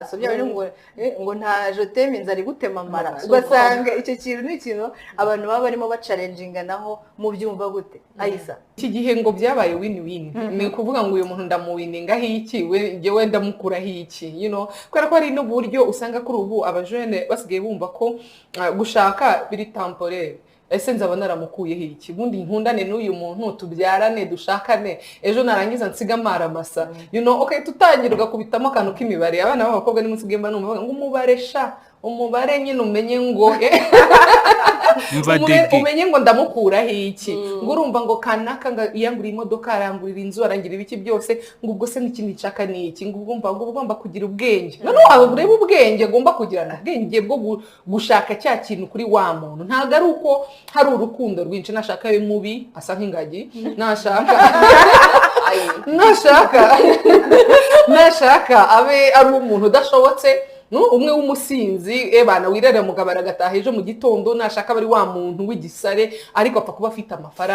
so bya ngo nta joteme inzara igutema amara ugasanga icyo kintu ni ikintu abantu baba barimo bacalenginga naho mu byumva gute Aisa iki gihe ngo byabaye win-win ni kuvuga ngo uyu muntu ndamuwininga hiki we ngewe ndamukura hiki kubera ko hari n'uburyo usanga kuri ubu abajene basigaye bumva ko gushaka biri temporaire ese nzaba naramukuye hiki bundi nkundane n'uyu muntu tubyarane dushakane ejo narangiza nsiga amaramasa okay tutangirwa kubitamo akantu k'imibare abana b'abakobwa ni musigaye mba numva ngo umubare nyine umenye ngo umenye ngo ndamukura hiki ngo urumva ngo kanaka yangura imodoka arangurira inzu arangira ibiki byose ngo ubwo se n'ikindi nshaka ni iki ngo ugomba kugira ubwenge noneho ureba ubwenge agomba kugira na bwenge bwo gushaka cya kintu kuri wa muntu ntago ari uko hari urukundo rwinshi nashaka we mubi asa nk'ingagi nashaka abe ari umuntu udashobotse umwe w'umusinzi bana wirere mugabara gataha ejo mu gitondo nashaka bari wa muntu w'igisare ariko apfa kuba afite amafaranga